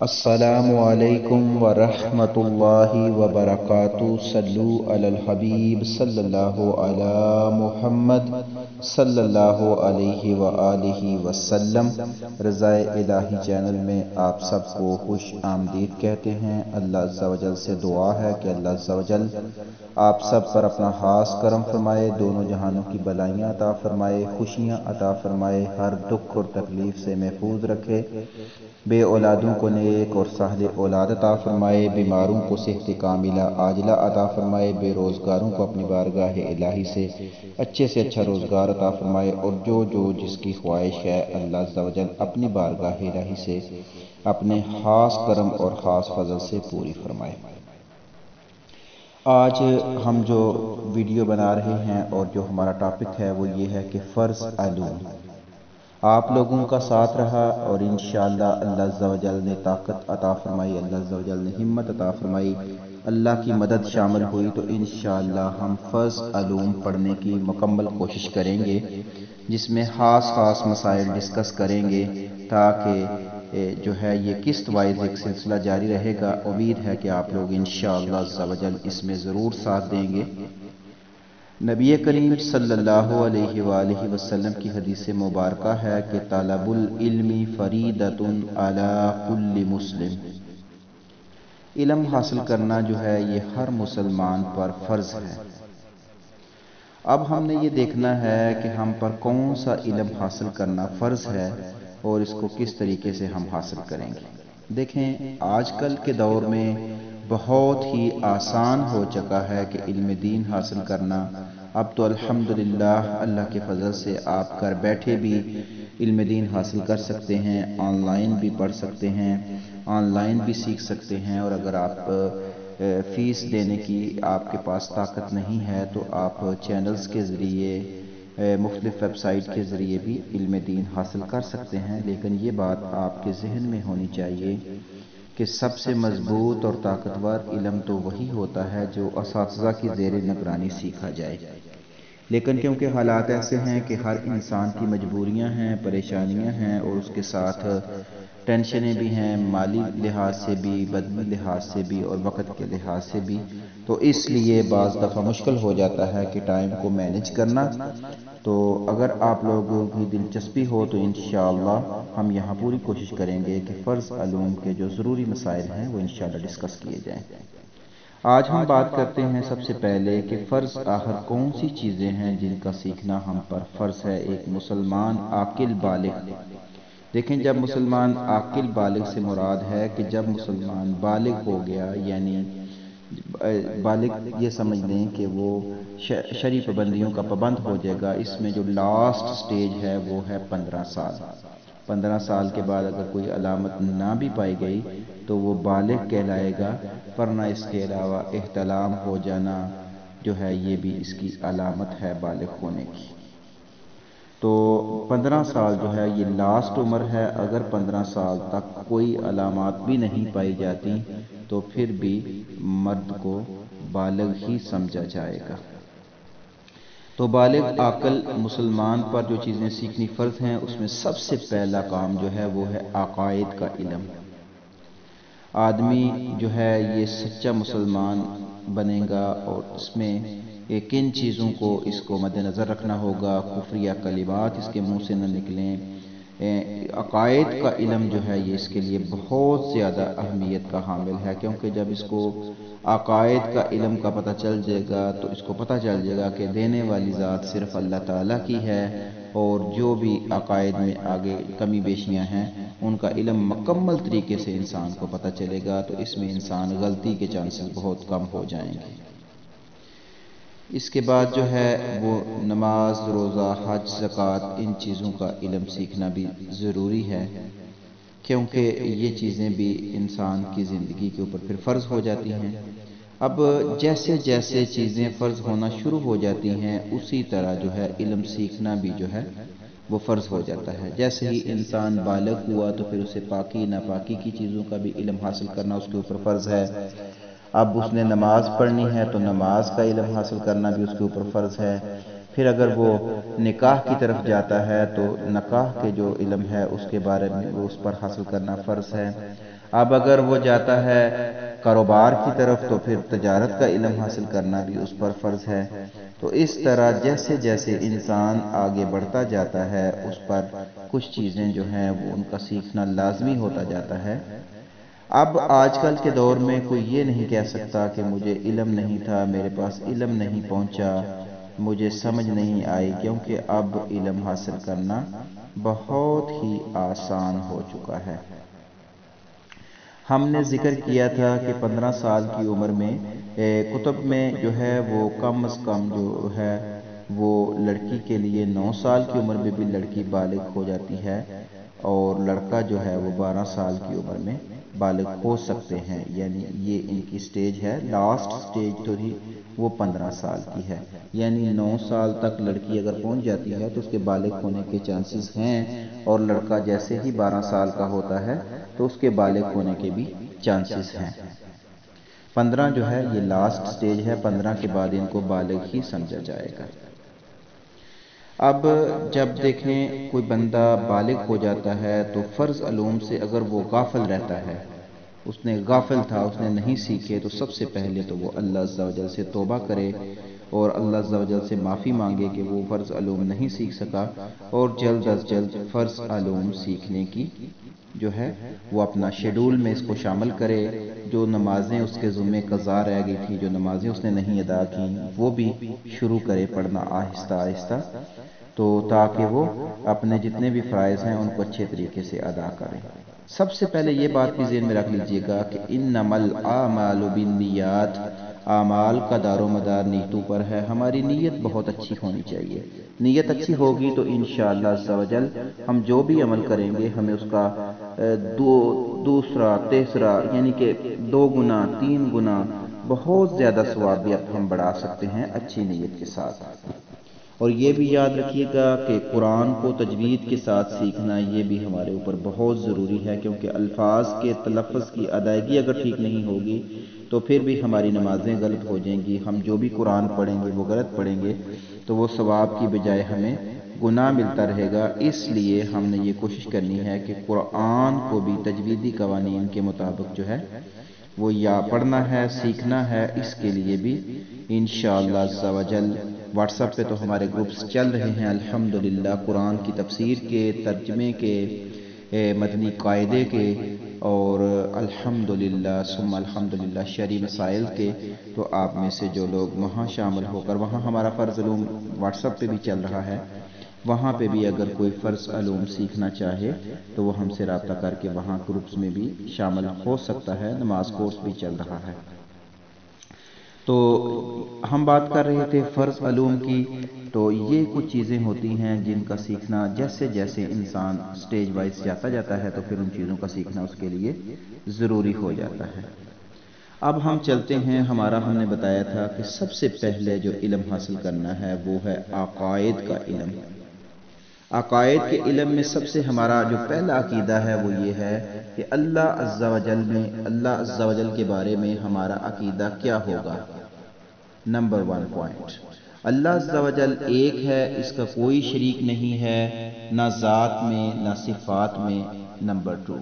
السلام علیکم ورحمۃ اللہ وبرکاتہ۔ صلو علی الحبیب صلی اللہ علی محمد صلی اللہ علیہ وآلہ وسلم۔ رضائے الہی چینل میں آپ سب کو خوش آمدید کہتے ہیں۔ اللہ عز و جل سے دعا ہے کہ اللہ عز و جل آپ سب پر اپنا خاص کرم فرمائے، دونوں جہانوں کی بلائیاں عطا فرمائے، خوشیاں عطا فرمائے، ہر دکھ اور تکلیف سے محفوظ رکھے، بے اولادوں کو نیک اور صالح اولاد عطا فرمائے، بیماروں کو صحت کاملہ عاجلہ عطا فرمائے، بے روزگاروں کو اپنی بارگاہ الہی سے اچھا روزگار عطا فرمائے، اور جو جس کی خواہش ہے اللہ عز و جل اپنی بارگاہ الہی سے اپنے خاص کرم اور خاص فضل سے پوری فرمائے۔ آج ہم جو ویڈیو بنا رہے ہیں اور جو ہمارا ٹاپک ہے وہ یہ ہے کہ فرض علوم۔ آپ لوگوں کا ساتھ رہا اور انشاءاللہ اللہ عز و جل نے طاقت عطا فرمائی، اللہ عز و جل نے ہمت عطا فرمائی، اللہ کی مدد شامل ہوئی تو انشاءاللہ ہم فرض علوم پڑھنے کی مکمل کوشش کریں گے، جس میں خاص مسائل ڈسکس کریں گے تاکہ جو ہے یہ قسط وائز ایک سلسلہ جاری رہے گا۔ امید ہے کہ آپ لوگ انشاءاللہ عز و جل اس میں ضرور ساتھ دیں گے۔ نبی کریم صلی اللہ علیہ وآلہ وسلم کی حدیث مبارکہ ہے کہ طلب العلم فریضۃ علی کل مسلم۔ علم حاصل کرنا جو ہے یہ ہر مسلمان پر فرض ہے۔ اب ہم نے یہ دیکھنا ہے کہ ہم پر کون سا علم حاصل کرنا فرض ہے اور اس کو کس طریقے سے ہم حاصل کریں گے۔ دیکھیں آج کل کے دور میں بہت ہی آسان ہو چکا ہے کہ علم دین حاصل کرنا۔ اب تو الحمدللہ اللہ کے فضل سے آپ گھر بیٹھے بھی علم دین حاصل کر سکتے ہیں، آن لائن بھی پڑھ سکتے ہیں، آن لائن بھی سیکھ سکتے ہیں، اور اگر آپ فیس دینے کی آپ کے پاس طاقت نہیں ہے تو آپ چینلز کے ذریعے مختلف ویب سائٹ کے ذریعے بھی علم دین حاصل کر سکتے ہیں۔ لیکن یہ بات آپ کے ذہن میں ہونی چاہیے کہ سب سے مضبوط اور طاقتور علم تو وہی ہوتا ہے جو اساتذہ کی زیر نگرانی سیکھا جائے۔ لیکن کیونکہ حالات ایسے ہیں کہ ہر انسان کی مجبوریاں ہیں، پریشانیاں ہیں، اور اس کے ساتھ ٹینشنیں بھی ہیں، مالی لحاظ سے بھی، بدنی لحاظ سے بھی، اور وقت کے لحاظ سے بھی، تو اس لیے بعض دفعہ مشکل ہو جاتا ہے کہ ٹائم کو مینیج کرنا۔ تو اگر آپ لوگوں کی دلچسپی ہو تو انشاءاللہ ہم یہاں پوری کوشش کریں گے کہ فرض علوم کے جو ضروری مسائل ہیں وہ انشاءاللہ ڈسکس کیے جائیں۔ آج ہم بات کرتے ہیں سب سے پہلے کہ فرض آخر کون سی چیزیں ہیں جن کا سیکھنا ہم پر فرض ہے ایک مسلمان عاقل بالغ۔ دیکھیں جب مسلمان عاقل بالغ سے مراد ہے کہ جب مسلمان بالغ ہو گیا، یعنی بالغ یہ سمجھ لیں کہ وہ شرعی پابندیوں کا پابند ہو جائے گا۔ اس میں جو لاسٹ سٹیج ہے وہ ہے 15 سال۔ 15 سال کے بعد اگر کوئی علامت نہ بھی پائی گئی تو وہ بالغ کہلائے گا، ورنہ اس کے علاوہ احتلام ہو جانا جو ہے یہ بھی اس کی علامت ہے بالغ ہونے کی۔ تو 15 سال جو ہے یہ لاسٹ عمر ہے۔ اگر 15 سال تک کوئی علامات بھی نہیں پائی جاتی تو پھر بھی مرد کو بالغ ہی سمجھا جائے گا۔ تو بالغ عاقل مسلمان پر جو چیزیں سیکھنی فرض ہیں اس میں سب سے پہلا کام جو ہے وہ ہے عقائد کا علم۔ آدمی جو ہے یہ سچا مسلمان بنے گا اور اس میں کن چیزوں کو اس کو مد نظر رکھنا ہوگا، کفریہ کلمات اس کے منہ سے نہ نکلیں۔ عقائد کا علم جو ہے یہ اس کے لیے بہت زیادہ اہمیت کا حامل ہے، کیونکہ جب اس کو عقائد کا علم کا پتہ چل جائے گا تو اس کو پتہ چل جائے گا کہ دینے والی ذات صرف اللہ تعالیٰ کی ہے، اور جو بھی عقائد میں آگے کمی بیشیاں ہیں ان کا علم مکمل طریقے سے انسان کو پتہ چلے گا، تو اس میں انسان غلطی کے چانسز بہت کم ہو جائیں گے۔ اس کے بعد جو ہے وہ نماز، روزہ، حج، زکوٰۃ، ان چیزوں کا علم سیکھنا بھی ضروری ہے، کیونکہ یہ چیزیں بھی انسان کی زندگی کے اوپر پھر فرض ہو جاتی ہیں۔ اب جیسے جیسے چیزیں فرض ہونا شروع ہو جاتی ہیں اسی طرح جو ہے علم سیکھنا بھی جو ہے وہ فرض ہو جاتا ہے۔ جیسے ہی انسان بالغ ہوا تو پھر اسے پاکی ناپاکی کی چیزوں کا بھی علم حاصل کرنا اس کے اوپر فرض ہے۔ اب اس نے نماز پڑھنی ہے تو نماز کا علم حاصل کرنا بھی اس کے اوپر فرض ہے۔ پھر اگر وہ نکاح کی طرف جاتا ہے تو نکاح کے جو علم ہے اس کے بارے میں وہ اس پر حاصل کرنا فرض ہے۔ اب اگر وہ جاتا ہے کاروبار کی طرف تو پھر تجارت کا علم حاصل کرنا بھی اس پر فرض ہے۔ تو اس طرح جیسے جیسے انسان آگے بڑھتا جاتا ہے اس پر کچھ چیزیں جو ہیں وہ ان کا سیکھنا لازمی ہوتا جاتا ہے۔ اب آج کل کے دور میں کوئی یہ نہیں کہہ سکتا کہ مجھے علم نہیں تھا، میرے پاس علم نہیں پہنچا، مجھے سمجھ نہیں آئی، کیونکہ اب علم حاصل کرنا بہت ہی آسان ہو چکا ہے۔ ہم نے ذکر کیا تھا کہ 15 سال کی عمر میں کتب میں جو ہے وہ کم از کم جو ہے وہ لڑکی کے لیے 9 سال کی عمر میں بھی لڑکی بالغ ہو جاتی ہے، اور لڑکا جو ہے وہ 12 سال کی عمر میں بالغ ہو سکتے ہیں، یعنی یہ ان کی سٹیج ہے۔ لاسٹ سٹیج تو ہی وہ 15 سال کی ہے، یعنی 9 سال تک لڑکی اگر پہنچ جاتی ہے تو اس کے بالغ ہونے کے چانسز ہیں، اور لڑکا جیسے ہی 12 سال کا ہوتا ہے تو اس کے بالغ ہونے کے بھی چانسز ہیں۔ 15 جو ہے یہ لاسٹ سٹیج ہے، 15 کے بعد ان کو بالغ ہی سمجھا جائے گا۔ اب جب دیکھیں کوئی بندہ بالغ ہو جاتا ہے تو فرض علوم سے اگر وہ غافل رہتا ہے، اس نے غافل تھا، اس نے نہیں سیکھے، تو سب سے پہلے تو وہ اللہ عز و جل سے توبہ کرے اور اللہ عز و جل سے معافی مانگے کہ وہ فرض علوم نہیں سیکھ سکا، اور جلد از جلد فرض علوم سیکھنے کی جو ہے وہ اپنا شیڈول میں اس کو شامل کرے۔ جو نمازیں اس کے ذمہ قضا رہ گئی تھی، جو نمازیں اس نے نہیں ادا کی، وہ بھی شروع کرے پڑھنا آہستہ آہستہ، تو تاکہ وہ اپنے جتنے بھی فرائض ہیں ان کو اچھے طریقے سے ادا کرے۔ سب سے پہلے یہ بات بھی ذہن میں رکھ لیجئے گا کہ انما الاعمال بالنیات، اعمال کا دار و مدار نیتوں پر ہے۔ ہماری نیت بہت اچھی ہونی چاہیے، نیت اچھی ہوگی تو انشاءاللہ عز و جل ہم جو بھی عمل کریں گے ہمیں اس کا دوسرا تیسرا یعنی کہ 2 گنا 3 گنا بہت زیادہ ثواب بھی اب ہم بڑھا سکتے ہیں اچھی نیت کے ساتھ۔ اور یہ بھی یاد رکھیے گا کہ قرآن کو تجوید کے ساتھ سیکھنا یہ بھی ہمارے اوپر بہت ضروری ہے، کیونکہ الفاظ کے تلفظ کی ادائیگی اگر ٹھیک نہیں ہوگی تو پھر بھی ہماری نمازیں غلط ہو جائیں گی، ہم جو بھی قرآن پڑھیں گے وہ غلط پڑھیں گے تو وہ ثواب کی بجائے ہمیں گناہ ملتا رہے گا۔ اس لیے ہم نے یہ کوشش کرنی ہے کہ قرآن کو بھی تجویدی قوانین کے مطابق جو ہے وہ یا پڑھنا ہے، سیکھنا ہے۔ اس کے لیے بھی انشاءاللہ عز و جل واٹس ایپ پہ تو ہمارے گروپس چل رہے ہیں الحمدللہ، قرآن کی تفسیر کے، ترجمے کے، مدنی قاعدے کے، اور الحمدللہ ثم الحمدللہ شرعی مسائل کے۔ تو آپ میں سے جو لوگ وہاں شامل ہو کر، وہاں ہمارا فرض علوم واٹس ایپ پہ بھی چل رہا ہے، وہاں پہ بھی اگر کوئی فرض علوم سیکھنا چاہے تو وہ ہم سے رابطہ کر کے وہاں گروپس میں بھی شامل ہو سکتا ہے۔ نماز کورس بھی چل رہا ہے۔ تو ہم بات کر رہے تھے فرض علوم کی، تو یہ کچھ چیزیں ہوتی ہیں جن کا سیکھنا جیسے جیسے انسان سٹیج وائز جاتا ہے تو پھر ان چیزوں کا سیکھنا اس کے لیے ضروری ہو جاتا ہے۔ اب ہم چلتے ہیں، ہم نے بتایا تھا کہ سب سے پہلے جو علم حاصل کرنا ہے وہ ہے عقائد کا علم۔ عقائد کے علم میں سب سے ہمارا جو پہلا عقیدہ ہے وہ یہ ہے کہ اللہ عز و جل کے بارے میں ہمارا عقیدہ کیا ہوگا۔ نمبر 1 پوائنٹ، اللہ عز و جل ایک ہے، اس کا کوئی شریک نہیں ہے، نہ ذات میں نہ صفات میں۔ نمبر 2،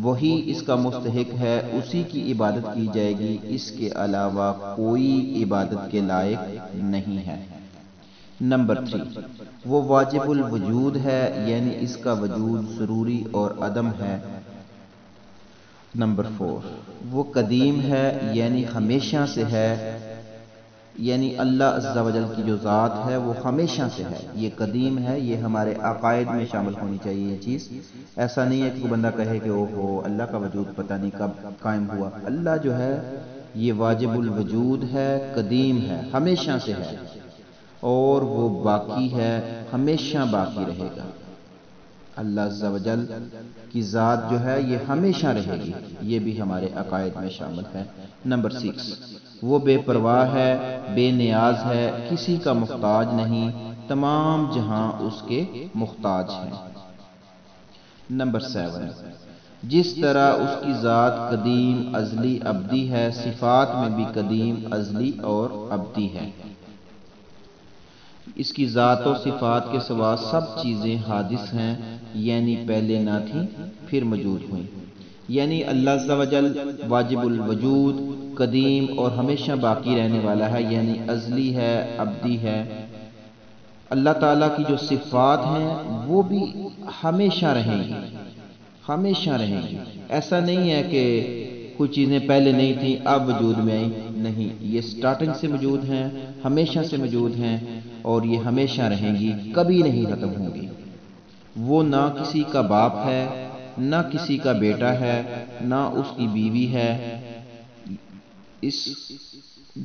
وہی اس کا مستحق ہے، اسی کی عبادت کی جائے گی، اس کے علاوہ کوئی عبادت کے لائق نہیں ہے۔ نمبر 3، وہ واجب الوجود ہے، یعنی اس کا وجود ضروری اور عدم ہے۔ نمبر 4، وہ قدیم ہے، یعنی ہمیشہ سے ہے، یعنی اللہ عز و جل کی جو ذات ہے وہ ہمیشہ سے ہے، یہ قدیم ہے۔ یہ ہمارے عقائد میں شامل ہونی چاہیے یہ چیز۔ ایسا نہیں ہے کہ کوئی بندہ کہے کہ اوہو اللہ کا وجود پتہ نہیں کب قائم ہوا۔ اللہ جو ہے یہ واجب الوجود ہے، قدیم ہے، ہمیشہ سے ہے، اور وہ باقی ہے، ہمیشہ باقی رہے گا۔ اللہ عز و جل کی ذات جو ہے یہ ہمیشہ رہے گی، یہ بھی ہمارے عقائد میں شامل ہے۔ نمبر 6، وہ بے پرواہ ہے، بے نیاز ہے، کسی کا محتاج نہیں، تمام جہاں اس کے محتاج ہیں۔ نمبر 7، جس طرح اس کی ذات قدیم ازلی ابدی ہے، صفات میں بھی قدیم ازلی اور ابدی ہے۔ اس کی ذات و صفات کے سوا سب چیزیں حادث ہیں، یعنی پہلے نہ تھیں پھر موجود ہوئیں۔ یعنی اللہ عز و جل واجب الوجود، قدیم اور ہمیشہ باقی رہنے والا ہے، یعنی ازلی ہے، ابدی ہے۔ اللہ تعالیٰ کی جو صفات ہیں وہ بھی ہمیشہ رہیں گی، ہمیشہ رہیں گی۔ ایسا نہیں ہے کہ کچھ چیزیں پہلے نہیں تھیں اب وجود میں آئیں، نہیں، یہ سٹارٹنگ سے موجود ہیں، ہمیشہ سے موجود ہیں اور یہ ہمیشہ رہیں گی، کبھی نہیں ختم ہوں گی۔ وہ نہ کسی کا باپ ہے، نہ کسی کا بیٹا ہے، نہ اس کی بیوی ہے۔ اس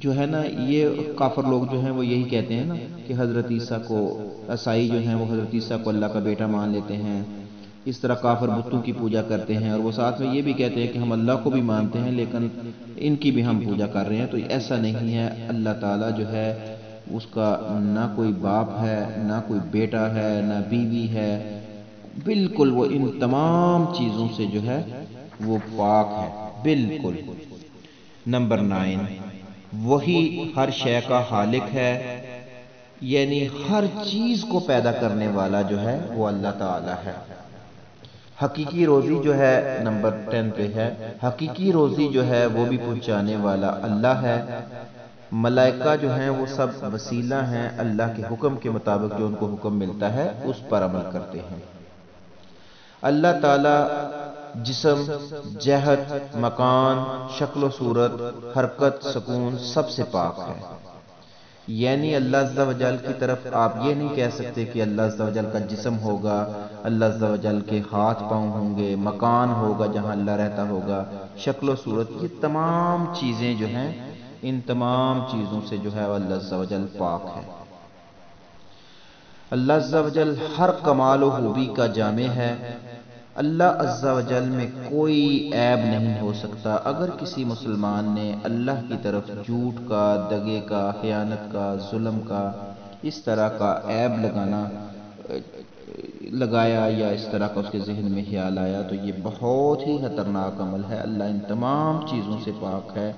جو ہے نا، یہ کافر لوگ جو ہیں وہ یہی کہتے ہیں نا کہ حضرت عیسیٰ کو، عیسائی جو ہیں وہ حضرت عیسیٰ کو اللہ کا بیٹا مان لیتے ہیں۔ اس طرح کافر بتوں کی پوجا کرتے ہیں، اور وہ ساتھ میں یہ بھی کہتے ہیں کہ ہم اللہ کو بھی مانتے ہیں لیکن ان کی بھی ہم پوجا کر رہے ہیں۔ تو ایسا نہیں ہے، اللہ تعالیٰ جو ہے اس کا نہ کوئی باپ ہے، نہ کوئی بیٹا ہے، نہ بیوی ہے، بالکل وہ ان تمام چیزوں سے جو ہے وہ پاک ہے، بالکل۔ نمبر 9، وہی ہر شے کا خالق ہے، یعنی ہر چیز کو پیدا کرنے والا جو ہے وہ اللہ تعالی ہے۔ حقیقی روزی جو ہے نمبر 10 پہ ہے، حقیقی روزی جو ہے وہ بھی پہنچانے والا اللہ ہے۔ ملائکہ جو ہیں وہ سب وسیلہ ہیں، اللہ کے حکم کے مطابق جو ان کو حکم ملتا ہے اس پر عمل کرتے ہیں۔ اللہ تعالی جسم، جہت، مکان، شکل و صورت، حرکت، سکون سب سے پاک ہے۔ یعنی اللہ عز و جل کی طرف آپ یہ نہیں کہہ سکتے کہ اللہ عز و جل کا جسم ہوگا، اللہ عز و جل کے ہاتھ پاؤں ہوں گے، مکان ہوگا جہاں اللہ رہتا ہوگا، شکل و صورت، یہ تمام چیزیں جو ہیں ان تمام چیزوں سے جو ہے اللہ عز و جل پاک ہے۔ اللہ عز و جل ہر کمال و خوبی کا جامع ہے۔ اللہ عز و جل میں کوئی عیب نہیں ہو سکتا۔ اگر کسی مسلمان نے اللہ کی طرف جھوٹ کا، دغے کا، خیانت کا، ظلم کا، اس طرح کا عیب لگایا یا اس طرح کا اس کے ذہن میں خیال آیا تو یہ بہت ہی خطرناک عمل ہے۔ اللہ ان تمام چیزوں سے پاک ہے،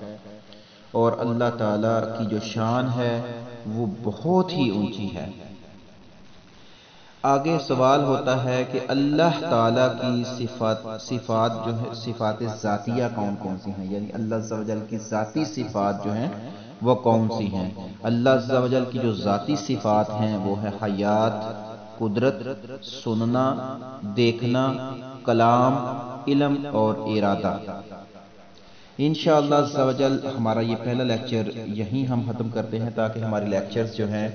اور اللہ تعالیٰ کی جو شان ہے وہ بہت ہی اونچی ہے۔ آگے سوال ہوتا ہے کہ اللہ تعالیٰ کی صفات جو ہے، صفات ذاتیہ کون کون سی ہیں، یعنی اللہ عز و جل کی ذاتی صفات جو ہیں وہ کون سی ہیں۔ اللہ عز و جل کی جو ذاتی صفات ہیں وہ ہے حیات، قدرت، سننا، دیکھنا، کلام، علم اور ارادہ۔ انشاءاللہ عز و جل ہمارا یہ پہلا لیکچر یہیں ہم ختم کرتے ہیں تاکہ ہمارے لیکچرز جو ہیں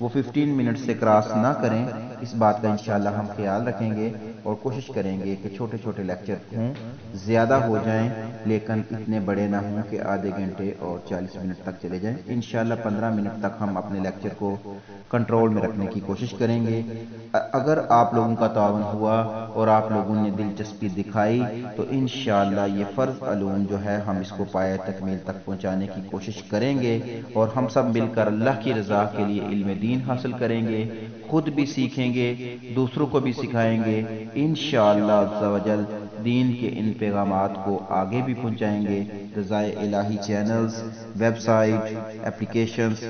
وہ 15 منٹ سے کراس نہ کریں۔ اس بات کا انشاءاللہ ہم خیال رکھیں گے اور کوشش کریں گے کہ چھوٹے چھوٹے لیکچر ہوں، زیادہ ہو جائیں لیکن اتنے بڑے نہ ہوں کہ آدھے گھنٹے اور 40 منٹ تک چلے جائیں۔ انشاءاللہ 15 منٹ تک ہم اپنے لیکچر کو کنٹرول میں رکھنے کی کوشش کریں گے۔ اگر آپ لوگوں کا تعاون ہوا اور آپ لوگوں نے دلچسپی دکھائی تو انشاءاللہ یہ فرض علوم جو ہے ہم اس کو پایہ تکمیل تک پہنچانے کی کوشش کریں گے، اور ہم سب مل کر اللہ کی رضا کے لیے علم دین حاصل کریں گے، خود بھی سیکھیں گے، دوسروں کو بھی سکھائیں گے، انشاءاللہ عز و جل دین کے ان پیغامات کو آگے بھی پہنچائیں گے۔ رضائے الہی چینلز، ویب سائٹ، اپلیکیشنز،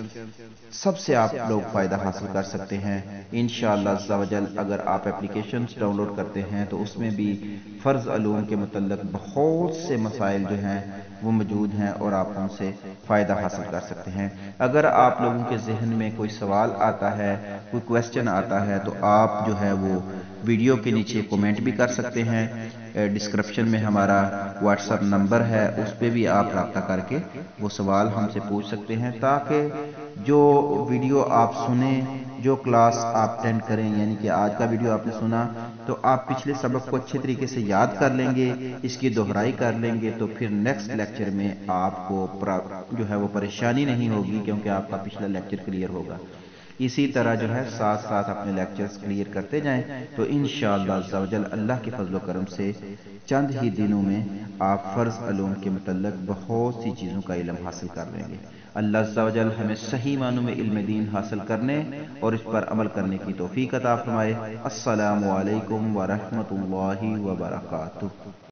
سب سے آپ لوگ فائدہ حاصل کر سکتے ہیں انشاءاللہ عز و جل۔ اگر آپ اپلیکیشنز ڈاؤن لوڈ کرتے ہیں تو اس میں بھی فرض علوم کے متعلق بہت سے مسائل جو ہیں وہ موجود ہیں اور آپ ان سے فائدہ حاصل کر سکتے ہیں۔ اگر آپ لوگوں کے ذہن میں کوئی سوال آتا ہے، کوئی کویسچن آتا ہے تو آپ جو ہے وہ ویڈیو کے نیچے کومنٹ بھی کر سکتے ہیں۔ ڈسکرپشن میں ہمارا واٹس ایپ نمبر ہے، اس پہ بھی آپ رابطہ کر کے وہ سوال ہم سے پوچھ سکتے ہیں، تاکہ جو ویڈیو آپ سنیں، جو کلاس آپ اٹینڈ کریں، یعنی کہ آج کا ویڈیو آپ نے سنا تو آپ پچھلے سبق کو اچھے طریقے سے یاد کر لیں گے، اس کی دہرائی کر لیں گے، تو پھر نیکسٹ لیکچر میں آپ کو جو ہے وہ پریشانی نہیں ہوگی، کیونکہ آپ کا پچھلا لیکچر کلیئر ہوگا۔ اسی طرح جو ہے ساتھ ساتھ اپنے لیکچرز کلیئر کرتے جائیں تو انشاءاللہ عز و جل اللہ کے فضل و کرم سے چند ہی دنوں میں آپ فرض علوم کے متعلق بہت سی چیزوں کا علم حاصل کر لیں گے۔ اللہ عز و جل ہمیں صحیح معنوں میں علم دین حاصل کرنے اور اس پر عمل کرنے کی توفیق عطا فرمائے۔ السلام علیکم ورحمۃ اللہ وبرکاتہ۔